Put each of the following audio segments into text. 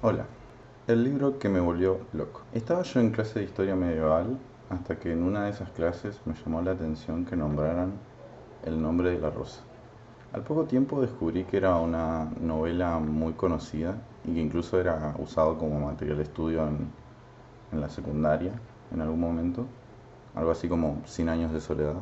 Hola, el libro que me volvió loco. Estaba yo en clase de historia medieval hasta que en una de esas clases me llamó la atención que nombraran El nombre de la rosa. Al poco tiempo descubrí que era una novela muy conocida y que incluso era usado como material de estudio en la secundaria en algún momento, algo así como Cien años de soledad.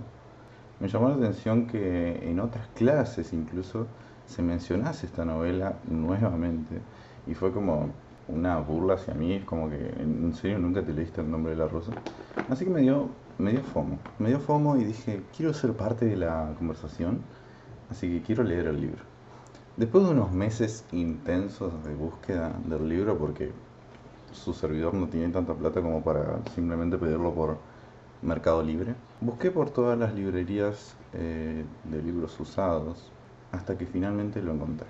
Me llamó la atención que en otras clases incluso se mencionase esta novela nuevamente y fue como una burla hacia mí, es como que en serio nunca te leíste El nombre de la rosa. Así que me dio FOMO y dije, quiero ser parte de la conversación, así que quiero leer el libro. Después de unos meses intensos de búsqueda del libro, porque su servidor no tiene tanta plata como para simplemente pedirlo por Mercado Libre. Busqué por todas las librerías de libros usados hasta que finalmente lo encontré.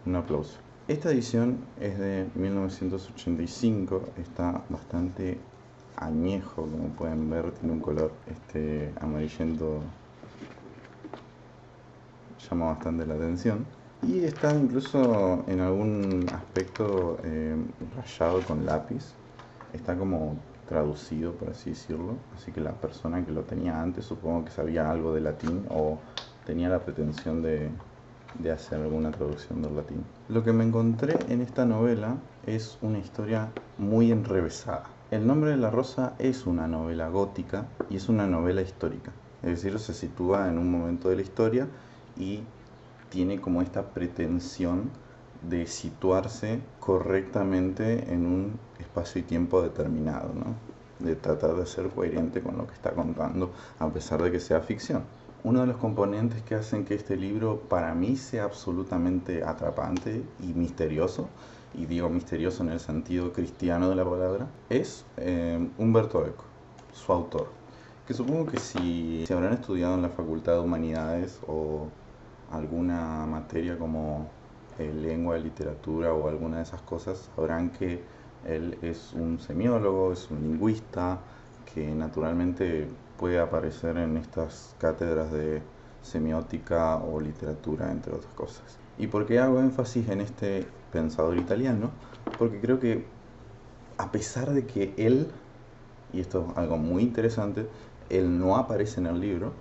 Un aplauso. Esta edición es de 1985, está bastante añejo, como pueden ver, tiene un color amarillento, llama bastante la atención. Y está incluso en algún aspecto rayado con lápiz. Está como traducido, por así decirlo. Así que la persona que lo tenía antes supongo que sabía algo de latín o tenía la pretensión de hacer alguna traducción del latín. Lo que me encontré en esta novela es una historia muy enrevesada. El nombre de la rosa es una novela gótica y es una novela histórica. Es decir, se sitúa en un momento de la historia y tiene como esta pretensión de situarse correctamente en un espacio y tiempo determinado, ¿no? De tratar de ser coherente con lo que está contando, a pesar de que sea ficción. Uno de los componentes que hacen que este libro para mí sea absolutamente atrapante y misterioso, y digo misterioso en el sentido cristiano de la palabra, es Humberto Eco, su autor. Que supongo que si habrán estudiado en la Facultad de Humanidades o alguna materia como lengua, literatura o alguna de esas cosas, sabrán que él es un semiólogo, es un lingüista, que naturalmente puede aparecer en estas cátedras de semiótica o literatura, entre otras cosas. ¿Y por qué hago énfasis en este pensador italiano? Porque creo que a pesar de que él, y esto es algo muy interesante, él no aparece en el libro,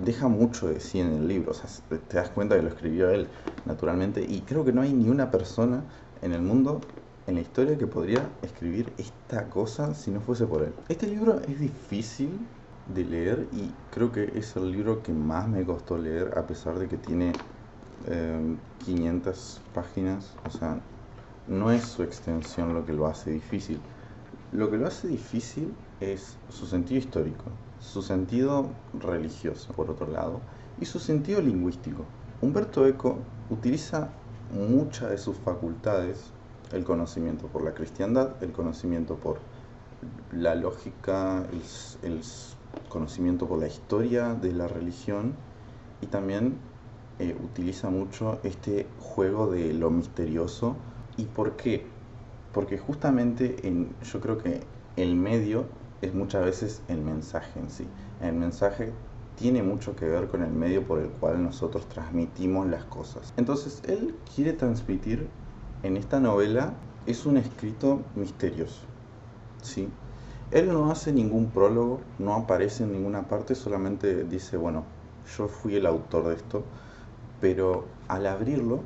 deja mucho de sí en el libro, o sea, te das cuenta que lo escribió él, naturalmente, y creo que no hay ni una persona en el mundo, en la historia, que podría escribir esta cosa si no fuese por él. Este libro es difícil de leer y creo que es el libro que más me costó leer, a pesar de que tiene 500 páginas, o sea, no es su extensión lo que lo hace difícil. Lo que lo hace difícil es su sentido histórico, su sentido religioso, por otro lado, y su sentido lingüístico. Humberto Eco utiliza muchas de sus facultades, el conocimiento por la cristiandad, el conocimiento por la lógica, el conocimiento por la historia de la religión, y también utiliza mucho este juego de lo misterioso. ¿Y por qué? Porque justamente yo creo que el medio es muchas veces el mensaje en sí. El mensaje tiene mucho que ver con el medio por el cual nosotros transmitimos las cosas. Entonces, él quiere transmitir en esta novela es un escrito misterioso, ¿sí? Él no hace ningún prólogo, no aparece en ninguna parte, solamente dice, bueno, yo fui el autor de esto, pero al abrirlo,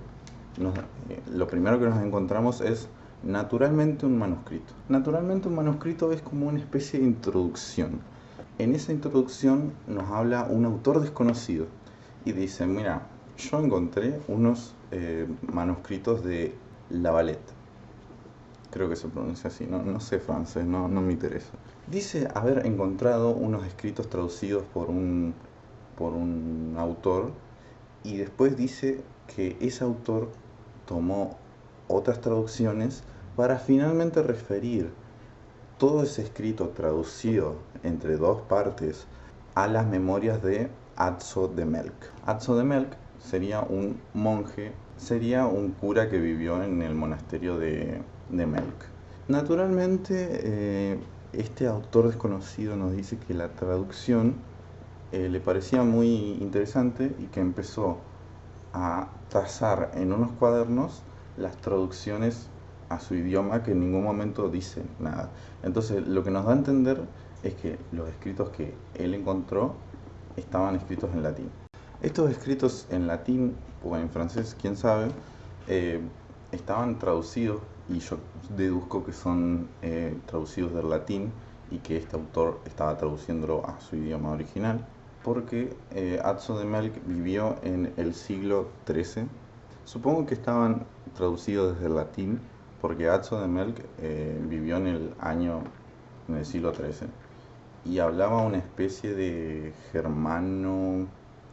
lo primero que nos encontramos es naturalmente un manuscrito. Naturalmente un manuscrito es como una especie de introducción. En esa introducción nos habla un autor desconocido y dice, mira, yo encontré unos manuscritos de La Valette. Creo que se pronuncia así, no sé francés, no me interesa. Dice haber encontrado unos escritos traducidos por un autor y después dice que ese autor tomó otras traducciones para finalmente referir todo ese escrito traducido entre dos partes a las memorias de Atzo de Melk. Atzo de Melk sería un monje, sería un cura que vivió en el monasterio de Melk. Naturalmente, este autor desconocido nos dice que la traducción le parecía muy interesante y que empezó a trazar en unos cuadernos las traducciones a su idioma que en ningún momento dicen nada. Entonces, lo que nos da a entender es que los escritos que él encontró estaban escritos en latín. Estos escritos en latín o en francés, quién sabe, eh, estaban traducidos, y yo deduzco que son traducidos del latín y que este autor estaba traduciéndolo a su idioma original, porque Atzo de Melk vivió en el siglo XIII. Supongo que estaban traducidos desde el latín, porque Atzo de Melk vivió en el siglo XIII, y hablaba una especie de germano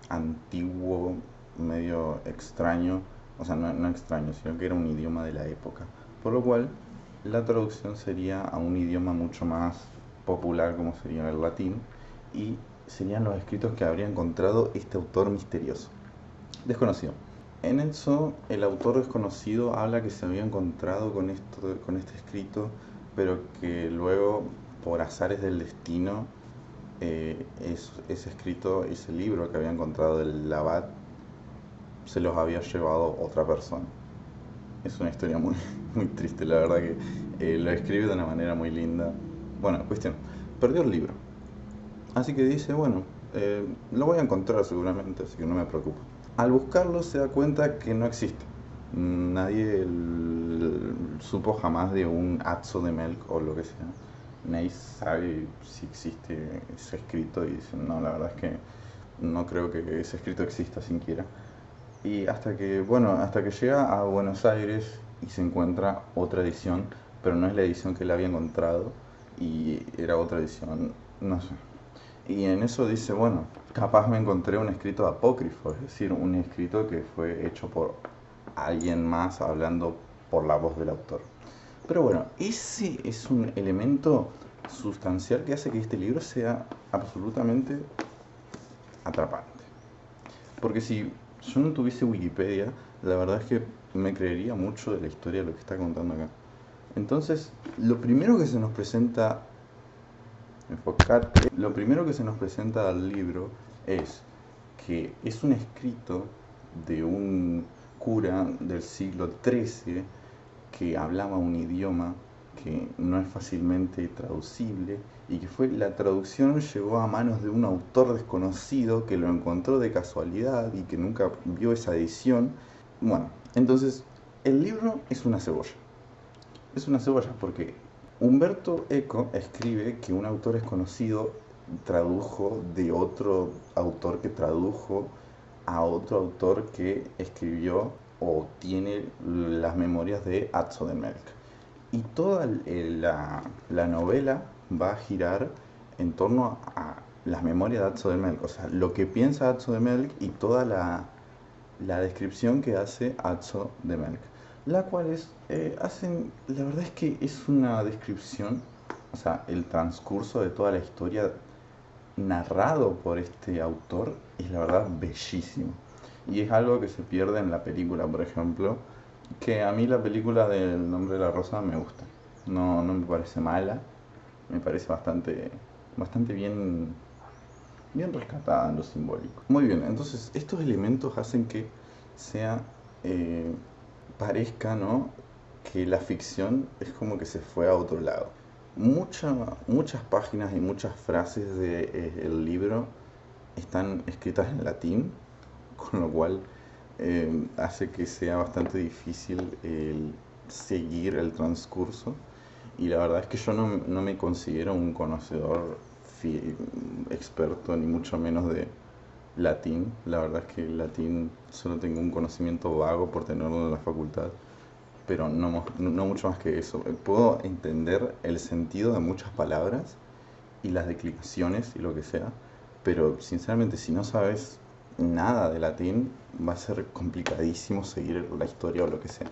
antiguo, medio extraño, o sea, no extraño, sino que era un idioma de la época, por lo cual la traducción sería a un idioma mucho más popular como sería el latín, y serían los escritos que habría encontrado este autor misterioso, desconocido. En eso, el autor desconocido habla que se había encontrado con este escrito, pero que luego, por azares del destino, ese escrito, ese libro que había encontrado del abad, se los había llevado otra persona. Es una historia muy, muy triste, la verdad que lo escribe de una manera muy linda. Bueno, cuestión, perdió el libro. Así que dice, bueno, lo voy a encontrar seguramente, así que no me preocupo. Al buscarlo se da cuenta que no existe. Nadie supo jamás de un Atzo de Melk o lo que sea. Nadie sabe si existe ese escrito y dice, no, la verdad es que no creo que ese escrito exista siquiera. Y hasta que llega a Buenos Aires y se encuentra otra edición, pero no es la edición que él había encontrado, y era otra edición, no sé. Y en eso dice, bueno, capaz me encontré un escrito apócrifo, es decir, un escrito que fue hecho por alguien más hablando por la voz del autor. Pero bueno, ese es un elemento sustancial que hace que este libro sea absolutamente atrapante. Porque si yo no tuviese Wikipedia, la verdad es que me creería mucho de la historia de lo que está contando acá. Entonces, lo primero que se nos presenta al libro es que es un escrito de un cura del siglo XIII que hablaba un idioma que no es fácilmente traducible, y que la traducción llegó a manos de un autor desconocido que lo encontró de casualidad y que nunca vio esa edición. Bueno, entonces el libro es una cebolla. Es una cebolla porque Umberto Eco escribe que un autor desconocido tradujo de otro autor que tradujo a otro autor que escribió o tiene las memorias de Atzo de Melk. Y toda la novela va a girar en torno a las memorias de Atzo de Melk, o sea, lo que piensa Atzo de Melk y toda la descripción que hace Atzo de Melk, la cual la verdad es que es una descripción, o sea, el transcurso de toda la historia narrado por este autor es la verdad bellísimo. Y es algo que se pierde en la película, por ejemplo, que a mí la película del Nombre de la Rosa me gusta. No, no me parece mala, me parece bastante bien rescatada en lo simbólico. Muy bien, entonces estos elementos hacen que sea, eh, parezca, ¿no?, que la ficción es como que se fue a otro lado. Muchas páginas y muchas frases del libro están escritas en latín, con lo cual hace que sea bastante difícil el seguir el transcurso. Y la verdad es que yo no me considero un conocedor experto, ni mucho menos de latín. La verdad es que el latín solo tengo un conocimiento vago por tenerlo en la facultad, pero no mucho más que eso. Puedo entender el sentido de muchas palabras y las declinaciones y lo que sea, pero sinceramente si no sabes nada de latín va a ser complicadísimo seguir la historia o lo que sea.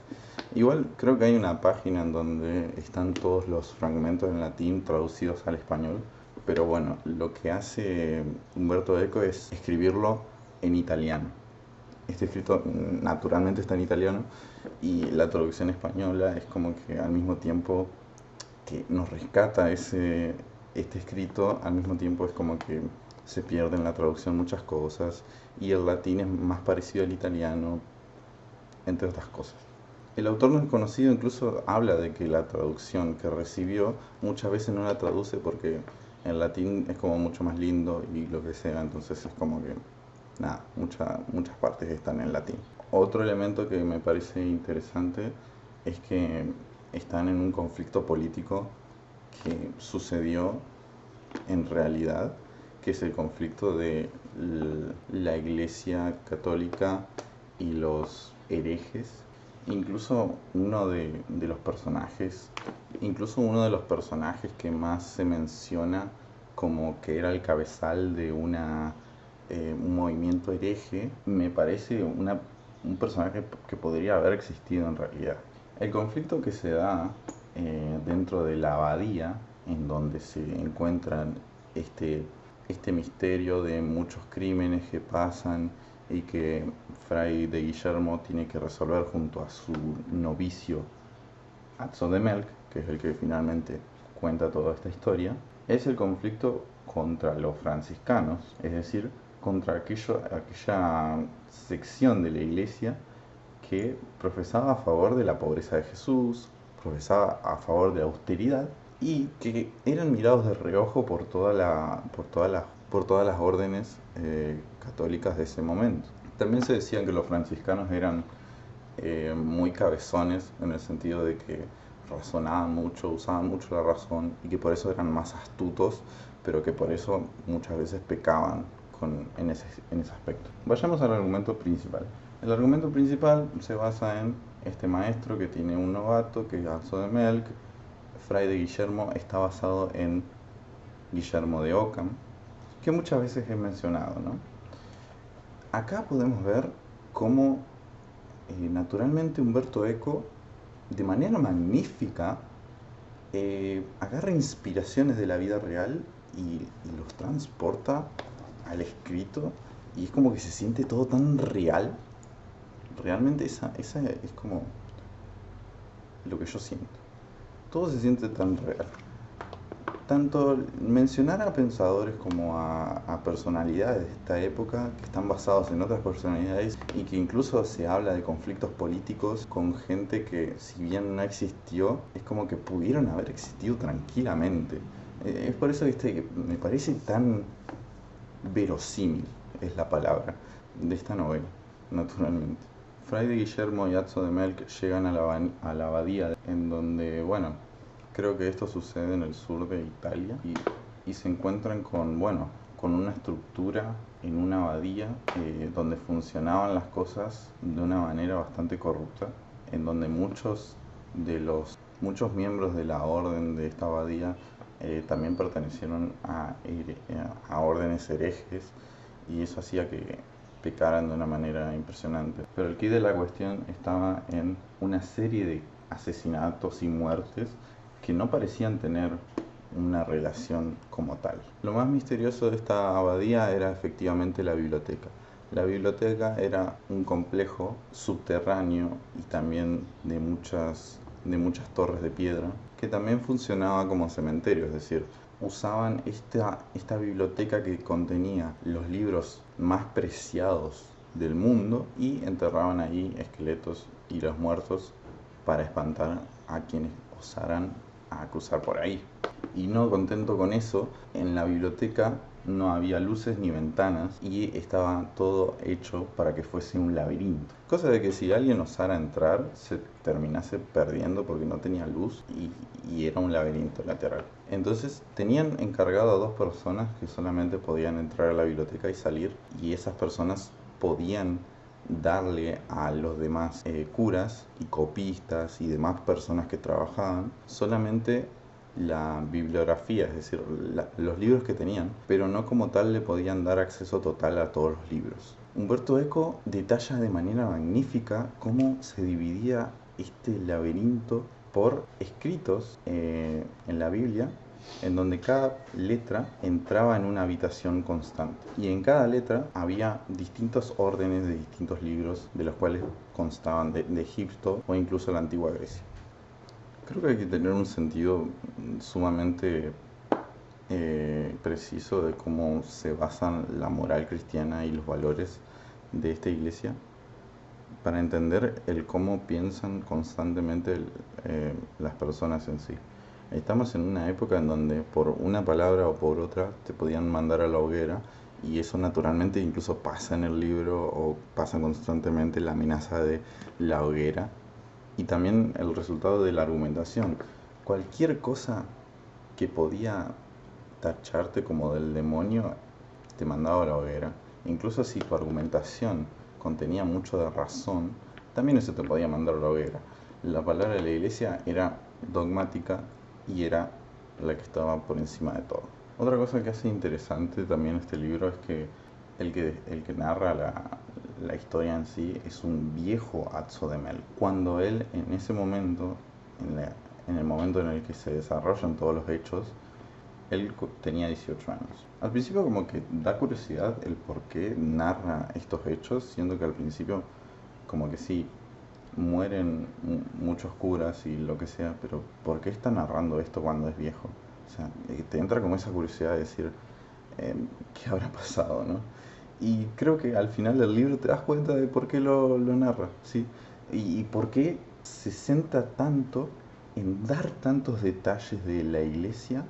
Igual creo que hay una página en donde están todos los fragmentos en latín traducidos al español, pero bueno, lo que hace Umberto Eco es escribirlo en italiano. Este escrito naturalmente está en italiano, y la traducción española es como que al mismo tiempo que nos rescata este escrito, al mismo tiempo es como que se pierde en la traducción muchas cosas, y el latín es más parecido al italiano, entre otras cosas. El autor desconocido incluso habla de que la traducción que recibió muchas veces no la traduce porque en latín es como mucho más lindo y lo que sea, entonces es como que, nada, muchas partes están en latín. Otro elemento que me parece interesante es que están en un conflicto político que sucedió en realidad, que es el conflicto de la Iglesia Católica y los herejes. Incluso uno de los personajes que más se menciona como que era el cabezal de un movimiento hereje, me parece un personaje que podría haber existido en realidad. El conflicto que se da dentro de la abadía, en donde se encuentran este, este misterio de muchos crímenes que pasan y que Fray de Guillermo tiene que resolver junto a su novicio Atzo de Melk, que es el que finalmente cuenta toda esta historia, es el conflicto contra los franciscanos, es decir, contra aquella sección de la iglesia que profesaba a favor de la pobreza de Jesús, profesaba a favor de la austeridad y que eran mirados de reojo por todas las órdenes católicas de ese momento. También se decían que los franciscanos eran muy cabezones en el sentido de que razonaban mucho, usaban mucho la razón y que por eso eran más astutos, pero que por eso muchas veces pecaban en ese aspecto. Vayamos al argumento principal. El argumento principal se basa en este maestro que tiene un novato, que es Atzo de Melk. Fray de Guillermo está basado en Guillermo de Ockham, que muchas veces he mencionado, ¿no? Acá podemos ver cómo naturalmente Umberto Eco, de manera magnífica, agarra inspiraciones de la vida real y los transporta al escrito, y es como que se siente todo tan real. Realmente esa es como lo que yo siento. Todo se siente tan real. Tanto mencionar a pensadores como a personalidades de esta época que están basados en otras personalidades y que incluso se habla de conflictos políticos con gente que, si bien no existió, es como que pudieron haber existido tranquilamente. Es por eso que me parece tan verosímil, es la palabra, de esta novela, naturalmente. Fray de Guillermo y Atzo de Melk llegan a la abadía, en donde, bueno, creo que esto sucede en el sur de Italia y se encuentran con una estructura en una abadía donde funcionaban las cosas de una manera bastante corrupta, en donde muchos miembros de la orden de esta abadía también pertenecieron a órdenes herejes y eso hacía que pecaran de una manera impresionante. Pero el quid de la cuestión estaba en una serie de asesinatos y muertes que no parecían tener una relación como tal. Lo más misterioso de esta abadía era efectivamente la biblioteca. La biblioteca era un complejo subterráneo y también de muchas torres de piedra que también funcionaba como cementerio, es decir, usaban esta biblioteca que contenía los libros más preciados del mundo y enterraban ahí esqueletos y los muertos para espantar a quienes osaran a cruzar por ahí. Y no contento con eso, en la biblioteca no había luces ni ventanas y estaba todo hecho para que fuese un laberinto. Cosa de que si alguien osara entrar se terminase perdiendo porque no tenía luz y era un laberinto lateral. Entonces tenían encargado a 2 personas que solamente podían entrar a la biblioteca y salir, y esas personas podían darle a los demás curas y copistas y demás personas que trabajaban solamente la bibliografía, es decir, los libros que tenían, pero no como tal le podían dar acceso total a todos los libros. Umberto Eco detalla de manera magnífica cómo se dividía este laberinto por escritos en la Biblia, en donde cada letra entraba en una habitación constante. Y en cada letra había distintos órdenes de distintos libros, de los cuales constaban de Egipto o incluso la antigua Grecia. Creo que hay que tener un sentido sumamente preciso de cómo se basan la moral cristiana y los valores de esta iglesia para entender el cómo piensan constantemente las personas en sí. Estamos en una época en donde por una palabra o por otra te podían mandar a la hoguera, y eso naturalmente incluso pasa en el libro, o pasa constantemente la amenaza de la hoguera y también el resultado de la argumentación. Cualquier cosa que podía tacharte como del demonio te mandaba a la hoguera. Incluso si tu argumentación contenía mucho de razón, también eso te podía mandar a la hoguera. La palabra de la iglesia era dogmática y era la que estaba por encima de todo. Otra cosa que hace interesante también este libro es que el que narra la historia en sí es un viejo Atzo de Mel. Cuando él en ese momento, en el momento en el que se desarrollan todos los hechos, él tenía 18 años. Al principio como que da curiosidad el por qué narra estos hechos, siendo que al principio como que sí, mueren muchos curas y lo que sea, pero ¿por qué está narrando esto cuando es viejo? O sea, te entra como esa curiosidad de decir, ¿qué habrá pasado, no? Y creo que al final del libro te das cuenta de por qué lo narra, ¿sí? Y por qué se centra tanto en dar tantos detalles de la iglesia,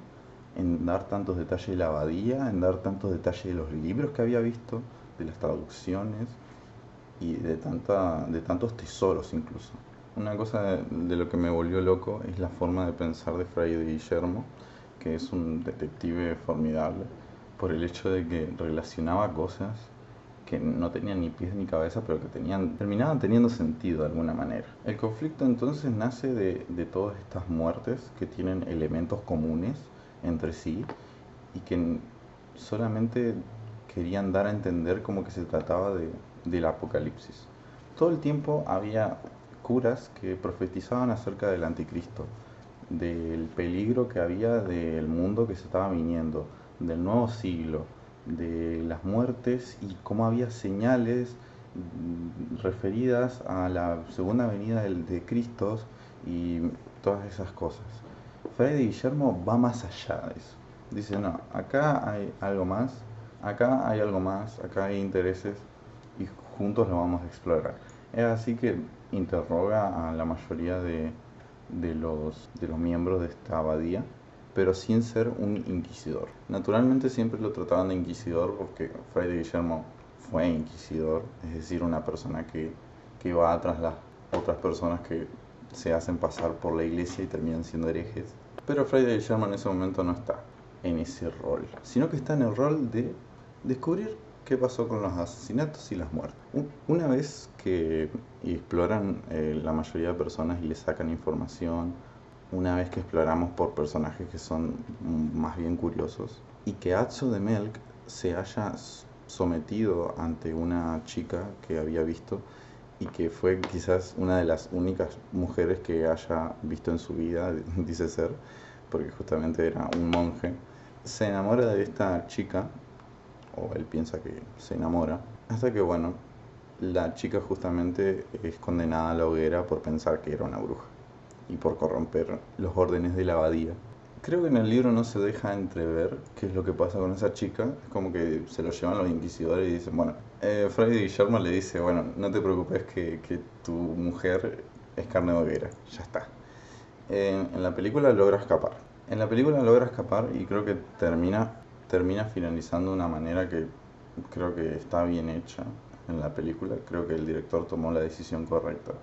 en dar tantos detalles de la abadía, en dar tantos detalles de los libros que había visto, de las traducciones y de tantos tesoros incluso. Una cosa de lo que me volvió loco es la forma de pensar de Fray de Guillermo, que es un detective formidable, por el hecho de que relacionaba cosas que no tenían ni pies ni cabeza, pero que terminaban teniendo sentido de alguna manera. El conflicto entonces nace de todas estas muertes que tienen elementos comunes entre sí y que solamente querían dar a entender como que se trataba del apocalipsis. Todo el tiempo había curas que profetizaban acerca del anticristo, del peligro que había del mundo que se estaba viniendo, del nuevo siglo, de las muertes y cómo había señales referidas a la segunda venida de Cristo y todas esas cosas. Fray de Guillermo va más allá de eso. Dice, no, acá hay algo más, acá hay algo más, acá hay intereses y juntos lo vamos a explorar. Es así que interroga a la mayoría de los miembros de esta abadía, pero sin ser un inquisidor. Naturalmente siempre lo trataban de inquisidor porque Fray de Guillermo fue inquisidor, es decir, una persona que va tras las otras personas que se hacen pasar por la iglesia y terminan siendo herejes. Pero Fray de Guillermo en ese momento no está en ese rol, sino que está en el rol de descubrir qué pasó con los asesinatos y las muertes. Una vez que exploran la mayoría de personas y le sacan información, una vez que exploramos por personajes que son más bien curiosos, y que Atzo de Melk se haya sometido ante una chica que había visto y que fue quizás una de las únicas mujeres que haya visto en su vida, dice ser, porque justamente era un monje, se enamora de esta chica, o él piensa que se enamora, hasta que, bueno, la chica justamente es condenada a la hoguera por pensar que era una bruja y por corromper los órdenes de la abadía. Creo que en el libro no se deja entrever qué es lo que pasa con esa chica. Es como que se lo llevan los inquisidores y dicen, bueno, Fray de Guillermo le dice, bueno, no te preocupes que tu mujer es carne de hoguera, ya está. En la película logra escapar. En la película logra escapar y creo que termina finalizando de una manera que creo que está bien hecha en la película. Creo que el director tomó la decisión correcta.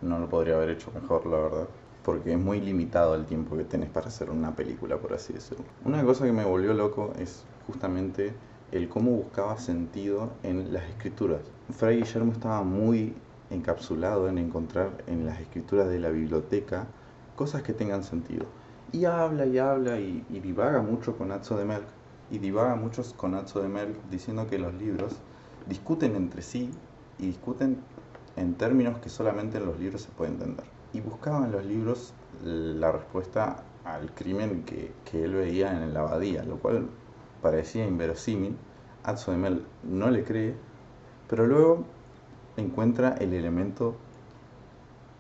No lo podría haber hecho mejor, la verdad, porque es muy limitado el tiempo que tenés para hacer una película, por así decirlo. Una cosa que me volvió loco es justamente el cómo buscaba sentido en las escrituras. Fray Guillermo estaba muy encapsulado en encontrar en las escrituras de la biblioteca cosas que tengan sentido. Y habla y divaga mucho con Atzo de Melk. Y divaga mucho con Atzo de Melk diciendo que los libros discuten entre sí y discuten en términos que solamente en los libros se puede entender. Y buscaba en los libros la respuesta al crimen que él veía en la abadía, lo cual parecía inverosímil. Atzo de Melk no le cree, pero luego encuentra el elemento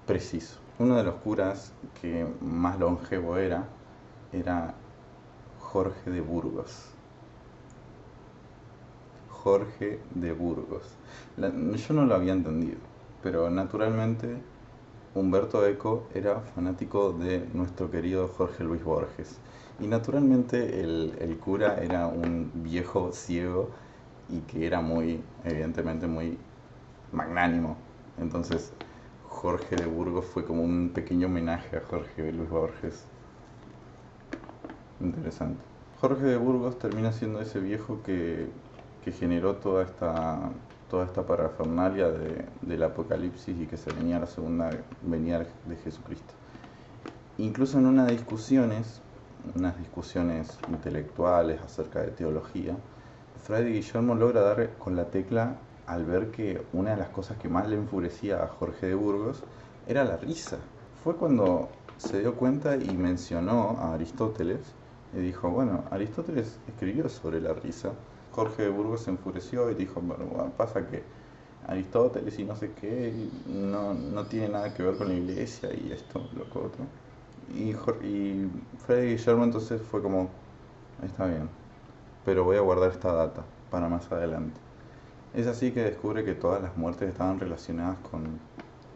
preciso. Uno de los curas que más longevo era Jorge de Burgos. Jorge de Burgos. Yo no lo había entendido. Pero naturalmente Humberto Eco era fanático de nuestro querido Jorge Luis Borges. Y naturalmente el cura era un viejo ciego y que era muy, evidentemente, muy magnánimo. Entonces, Jorge de Burgos fue como un pequeño homenaje a Jorge Luis Borges. Interesante. Jorge de Burgos termina siendo ese viejo que generó toda esta parafernalia del apocalipsis y que se venía a la segunda venida de Jesucristo. Incluso en unas discusiones intelectuales acerca de teología, Fray de Guillermo logra dar con la tecla al ver que una de las cosas que más le enfurecía a Jorge de Burgos era la risa. Fue cuando se dio cuenta y mencionó a Aristóteles y dijo, bueno, Aristóteles escribió sobre la risa. Jorge de Burgos se enfureció y dijo, bueno, pasa que Aristóteles y no sé qué no tiene nada que ver con la iglesia y esto, lo que otro. Y Fray Guillermo entonces fue como, está bien, pero voy a guardar esta data para más adelante. Es así que descubre que todas las muertes estaban relacionadas con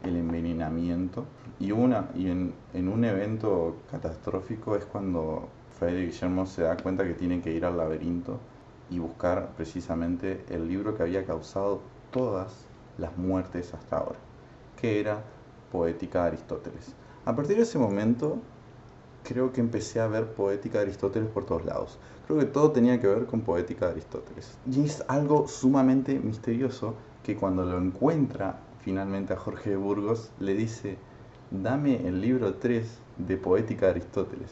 el envenenamiento y en un evento catastrófico es cuando Fray de Guillermo se da cuenta que tiene que ir al laberinto y buscar precisamente el libro que había causado todas las muertes hasta ahora, que era Poética de Aristóteles. A partir de ese momento creo que empecé a ver Poética de Aristóteles por todos lados. Creo que todo tenía que ver con Poética de Aristóteles. Y es algo sumamente misterioso que cuando lo encuentra finalmente a Jorge de Burgos, le dice, dame el libro 3 de Poética de Aristóteles.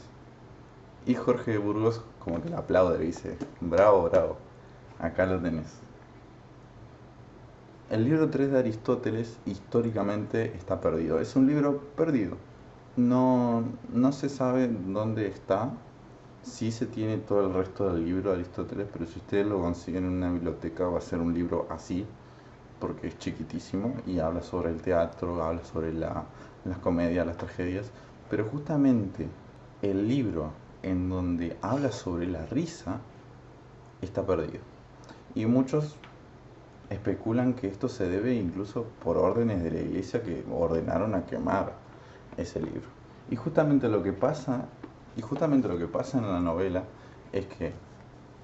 Y Jorge de Burgos como que le aplaude, le dice, bravo, bravo, acá lo tenés. El libro 3 de Aristóteles históricamente está perdido. Es un libro perdido. No se sabe dónde está. Sí se tiene todo el resto del libro de Aristóteles, pero si ustedes lo consiguen en una biblioteca va a ser un libro así, porque es chiquitísimo y habla sobre el teatro, habla sobre las comedias, las tragedias. Pero justamente el libro en donde habla sobre la risa está perdido. Y muchos especulan que esto se debe incluso por órdenes de la iglesia que ordenaron a quemar ese libro. Y justamente lo que pasa, en la novela es que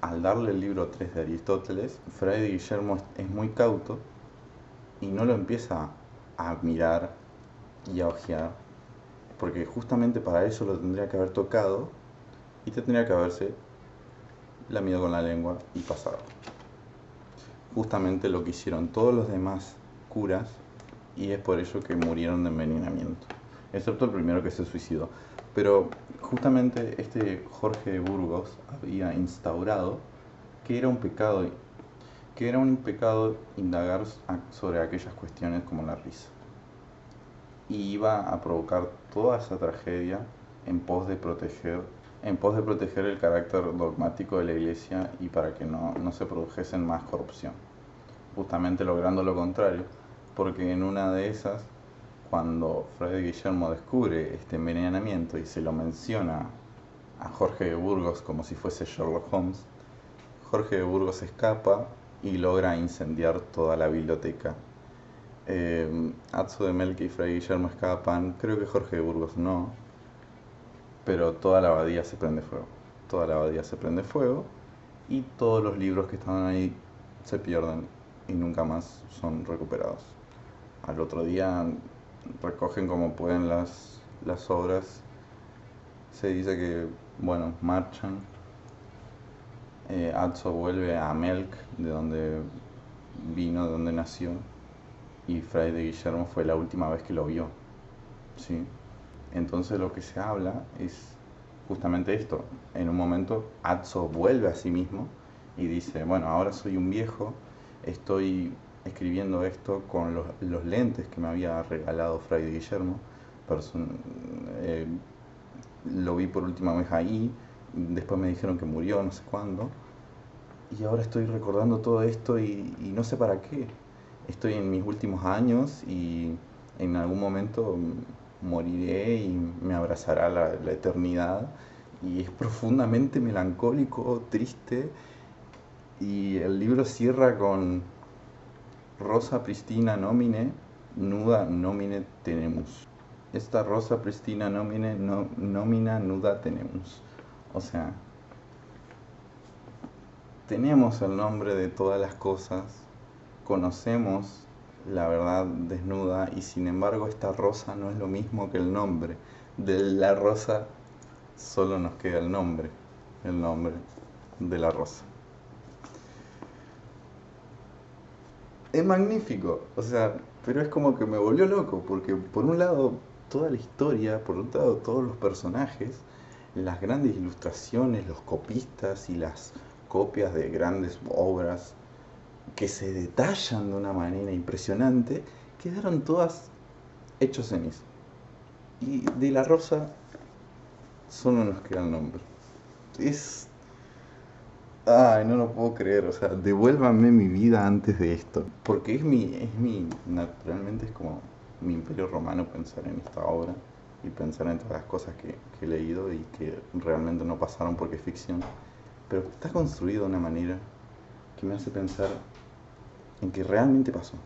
al darle el libro 3 de Aristóteles, Fray de Guillermo es muy cauto y no lo empieza a mirar y a hojear, porque justamente para eso lo tendría que haber tocado y tendría que haberse lamido con la lengua y pasado. Justamente lo que hicieron todos los demás curas y es por ello que murieron de envenenamiento, excepto el primero que se suicidó. Pero justamente este Jorge de Burgos había instaurado que era un pecado indagar sobre aquellas cuestiones como la risa. Y iba a provocar toda esa tragedia en pos de proteger el carácter dogmático de la iglesia y para que no se produjesen más corrupción. Justamente logrando lo contrario, porque en una de esas, cuando Fray Guillermo descubre este envenenamiento y se lo menciona a Jorge de Burgos como si fuese Sherlock Holmes, Jorge de Burgos escapa y logra incendiar toda la biblioteca. Atzo de Melque y Fray Guillermo escapan, creo que Jorge de Burgos no, pero toda la abadía se prende fuego. Toda la abadía se prende fuego y todos los libros que estaban ahí se pierden y nunca más son recuperados. Al otro día recogen como pueden las obras. Se dice que, bueno, marchan. Atzo vuelve a Melk, de donde vino, de donde nació. Y Fray de Guillermo fue la última vez que lo vio. ¿Sí? Entonces lo que se habla es justamente esto. En un momento Atzo vuelve a sí mismo y dice, bueno, ahora soy un viejo, estoy escribiendo esto con los lentes que me había regalado Fray de Guillermo. Lo vi por última vez ahí, después me dijeron que murió, no sé cuándo. Y ahora estoy recordando todo esto y no sé para qué. Estoy en mis últimos años y en algún momento moriré y me abrazará la eternidad. Y es profundamente melancólico, triste. Y el libro cierra con Rosa Pristina Nomine, nuda nomine tenemus. Esta rosa pristina nomine nomina nuda tenemus. O sea, tenemos el nombre de todas las cosas, conocemos la verdad desnuda y sin embargo esta rosa no es lo mismo que el nombre. De la rosa solo nos queda el nombre de la rosa. Es magnífico, o sea, pero es como que me volvió loco, porque por un lado toda la historia, por otro lado todos los personajes, las grandes ilustraciones, los copistas y las copias de grandes obras que se detallan de una manera impresionante, quedaron todas hechos en eso. Y de la rosa solo nos queda el nombre. Es... Ay, no lo puedo creer, o sea, devuélvanme mi vida antes de esto. Porque naturalmente es como mi imperio romano pensar en esta obra y pensar en todas las cosas que he leído y que realmente no pasaron porque es ficción. Pero está construido de una manera que me hace pensar en que realmente pasó.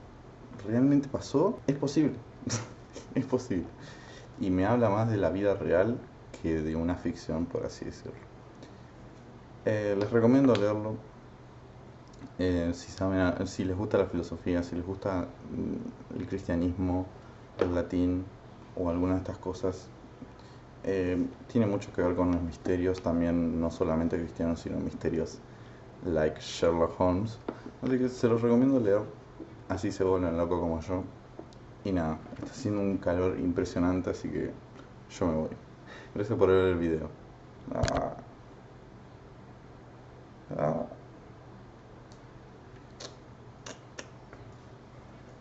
Realmente pasó, es posible. Es posible. Y me habla más de la vida real que de una ficción, por así decirlo. Les recomiendo leerlo. Si les gusta la filosofía, si les gusta el cristianismo, el latín o alguna de estas cosas, tiene mucho que ver con los misterios, también no solamente cristianos, sino misterios like Sherlock Holmes. Así que se los recomiendo leer, así se vuelven locos como yo. Y nada, está haciendo un calor impresionante, así que yo me voy. Gracias por ver el video. Ah, ah.